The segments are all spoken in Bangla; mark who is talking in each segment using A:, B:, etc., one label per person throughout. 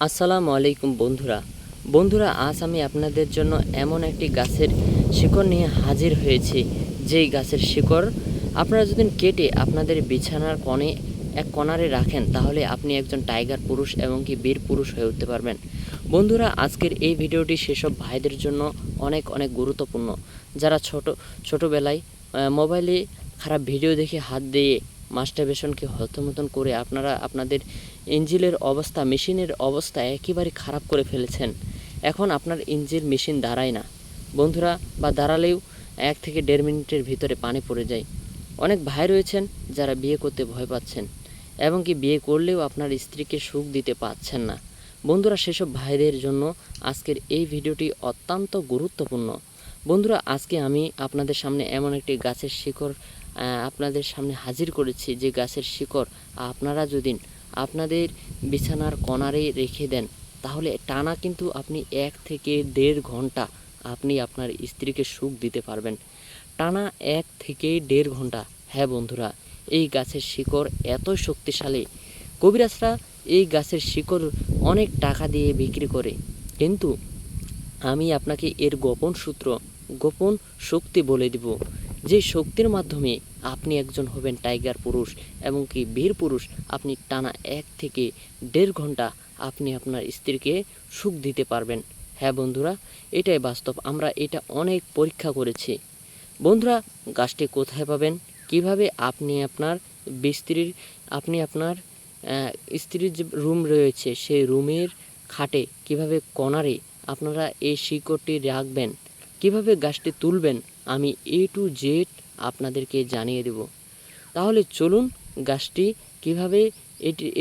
A: আসসালামু আলাইকুম বন্ধুরা আজ আমি আপনাদের জন্য এমন একটি গাছের শিকড় নিয়ে হাজির হয়েছি। যেই গাছের শিকড় আপনারা যদি কেটে আপনাদের বিছানার এক কোণারে রাখেন, তাহলে আপনি একজন টাইগার পুরুষ এবং কি বীর পুরুষ হয়ে উঠতে পারবেন। বন্ধুরা, আজকের এই ভিডিওটি সেসব ভাইদের জন্য অনেক অনেক গুরুত্বপূর্ণ, যারা ছোটোবেলায় মোবাইলে খারাপ ভিডিও দেখে হাত দিয়ে মাস্টারবেশনকে হতমতন করে আপনারা আপনাদের ইঞ্জিনের অবস্থা, মেশিনের অবস্থা একেবারে খারাপ করে ফেলেছেন। এখন আপনার ইঞ্জিন মেশিন দাঁড়ায় না বন্ধুরা, বা দাঁড়ালেও 1 থেকে 1.5 মিনিটের ভিতরে পানি পড়ে যায়। অনেক ভাই রয়েছেন যারা বিয়ে করতে ভয় পাচ্ছেন এবং কি বিয়ে করলেও আপনার স্ত্রীকে সুখ দিতে পারছেন না। বন্ধুরা, সেসব ভাইদের জন্য আজকের এই ভিডিওটি অত্যন্ত গুরুত্বপূর্ণ। বন্ধুরা, আজকে আমি আপনাদের সামনে এমন একটি গাছের শিকড় আপনাদের সামনে হাজির করেছি, যে গাছের শিকড় আপনারা যদি আপনাদের বিছানার কোণারে রেখে দেন, তাহলে টানা কিন্তু আপনি 1 থেকে 1.5 ঘন্টা আপনি আপনার স্ত্রীকে সুখ দিতে পারবেন। টানা 1 থেকে 1.5 ঘন্টা। হ্যাঁ বন্ধুরা, এই গাছের শিকড় এতই শক্তিশালী, কবিরাজরা এই গাছের শিকড় অনেক টাকা দিয়ে বিক্রি করে, কিন্তু আমি আপনাকে এর গোপন শক্তি বলে দিব, যে শক্তির মাধ্যমে আপনি একজন হবেন টাইগার পুরুষ এবং কি বীর পুরুষ। আপনি টানা 1 থেকে 1.5 ঘন্টা আপনি আপনার স্ত্রীকে সুখ দিতে পারবেন। হ্যাঁ বন্ধুরা, এটাই বাস্তব, আমরা এটা অনেক পরীক্ষা করেছি। বন্ধুরা, গাছটি কোথায় পাবেন, কিভাবে আপনি আপনার স্ত্রীর যে রুম রয়েছে সেই রুমের খাটে কিভাবে কোণারে আপনারা এই শিকড়টি রাখবেন, কিভাবে গাছটি তুলবেন, আমি A to Z আপনাদেরকে জানিয়ে দেব। তাহলে চলুন, গাছটি কিভাবে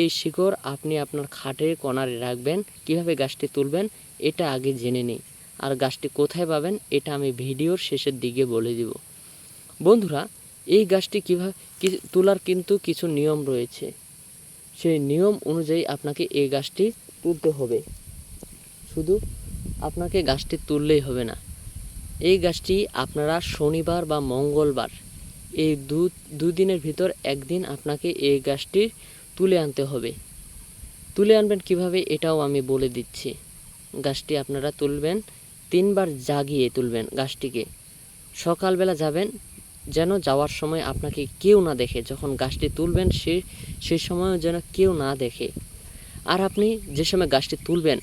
A: এই শিকড় আপনি আপনার খাটের কোণারে রাখবেন, কিভাবে গাছটি তুলবেন, এটা আগে জেনে নিই। আর গাছটি কোথায় পাবেন এটা আমি ভিডিওর শেষের দিকে বলে দিব। বন্ধুরা, এই গাছটি কীভাবে তোলার কিন্তু কিছু নিয়ম রয়েছে। সেই নিয়ম অনুযায়ী আপনাকে এই গাছটি তুলতে হবে। শুধু আপনাকে গাছটি তুললেই হবে না, এই গাছটি আপনারা শনিবার বা মঙ্গলবার এই দুদিনের ভিতর একদিন আপনাকে এই গাছটি তুলে আনতে হবে। তুলে আনবেন কিভাবে এটাও আমি বলে দিচ্ছি। গাছটি আপনারা তুলবেন, 3 বার জাগিয়ে তুলবেন গাছটিকে। সকালবেলা যাবেন, যেন যাওয়ার সময় আপনাকে কেউ না দেখে। যখন গাছটি তুলবেন সেই সময়ও যেন কেউ না দেখে। আর আপনি যে সময় গাছটি তুলবেন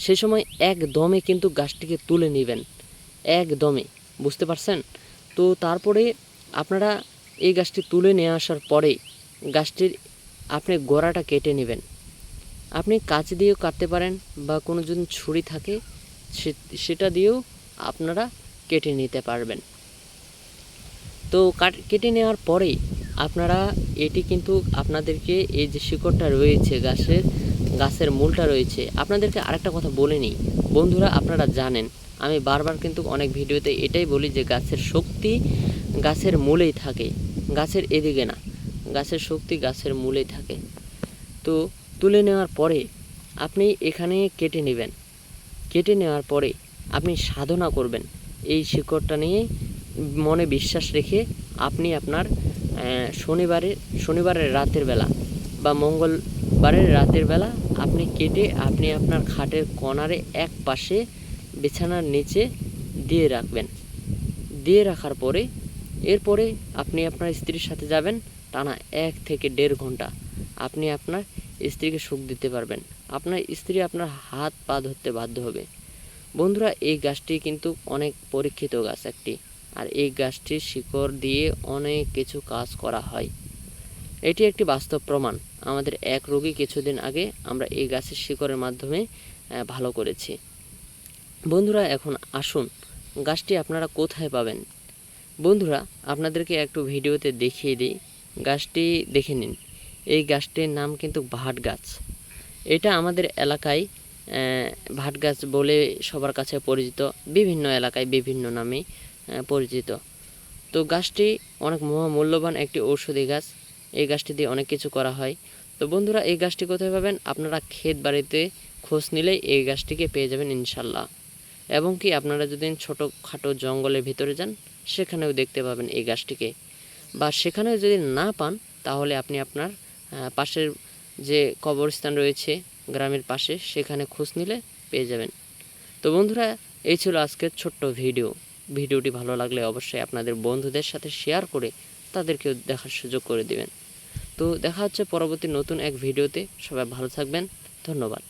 A: সেই সময় একদমে কিন্তু গাছটিকে তুলে নেবেন, একদমে, বুঝতে পারছেন তো? তারপরে আপনারা এই গাছটি তুলে নিয়ে আসার পরে গাছটির আপনি গোড়াটা কেটে নেবেন। আপনি কাঁচি দিয়েও কাটতে পারেন, বা কোনো যদি ছুরি থাকে সেটা দিয়েও আপনারা কেটে নিতে পারবেন। তো কেটে নেওয়ার পরে আপনারা এটি কিন্তু আপনাদেরকে এই যে শিকড়টা রয়েছে গাছের মূলটা রয়েছে, আপনাদেরকে আরেকটা কথা বলে নিই বন্ধুরা, আপনারা জানেন আমি বারবার কিন্তু অনেক ভিডিওতে এটাই বলি যে গাছের শক্তি গাছের মূলেই থাকে, গাছের এদিকে না। গাছের শক্তি গাছের মূলেই থাকে। তো তুলে নেওয়ার পরে আপনি এখানে কেটে নেবেন। কেটে নেওয়ার পরে আপনি সাধনা করবেন এই শিকড়টা নিয়ে, মনে বিশ্বাস রেখে আপনি আপনার শনিবারের রাতের বেলা বা মঙ্গলবারের রাতের বেলা আপনি কেটে আপনি আপনার খাটের কোণারে এক পাশে বিছানার নিচে দিয়ে রাখবেন। দিয়ে রাখার পরে এরপরে আপনি আপনার স্ত্রীর সাথে যাবেন, টানা 1 থেকে 1.5 ঘন্টা আপনি আপনার স্ত্রীকে সুখ দিতে পারবেন। আপনার স্ত্রী আপনার হাত পা ধরতে বাধ্য হবে। বন্ধুরা, এই গাছটি কিন্তু অনেক পরীক্ষিত গাছ একটি, আর এই গাছটির শিকড় দিয়ে অনেক কিছু কাজ করা হয়। এটি একটি বাস্তব প্রমাণ। আমাদের এক রোগী কিছুদিন আগে আমরা এই গাছের শিকড়ের মাধ্যমে ভালো করেছি। বন্ধুরা, এখন আসুন গাছটি আপনারা কোথায় পাবেন। বন্ধুরা, আপনাদেরকে একটু ভিডিওতে দেখিয়ে দিই, গাছটি দেখে নিন। এই গাছটির নাম কিন্তু ভাট গাছ। এটা আমাদের এলাকায় ভাট গাছ বলে সবার কাছে পরিচিত, বিভিন্ন এলাকায় বিভিন্ন নামে পরিচিত। তো গাছটি অনেক মহামূল্যবান একটি ঔষধি গাছ। এই গাছটি দিয়ে অনেক কিছু করা হয়। তো বন্ধুরা, এই গাছটি কোথায় পাবেন, আপনারা ক্ষেত বাড়িতে খোঁজ নিলেই এই গাছটিকে পেয়ে যাবেন ইনশাল্লাহ। এবং কি আপনারা যদি ছোটোখাটো জঙ্গলের ভিতরে যান সেখানেও দেখতে পাবেন এই গাছটিকে। বা সেখানেও যদি না পান, তাহলে আপনি আপনার পাশের যে কবরস্থান রয়েছে গ্রামের পাশে, সেখানে খোঁজ নিলে পেয়ে যাবেন। তো বন্ধুরা, এই ছিল আজকের ছোট্ট ভিডিওটি ভালো লাগলে অবশ্যই আপনাদের বন্ধুদের সাথে শেয়ার করে তাদেরকেও দেখার সুযোগ করে দিবেন। তো দেখা হচ্ছে পরবর্তী নতুন এক ভিডিওতে। সবাই ভালো থাকবেন, ধন্যবাদ।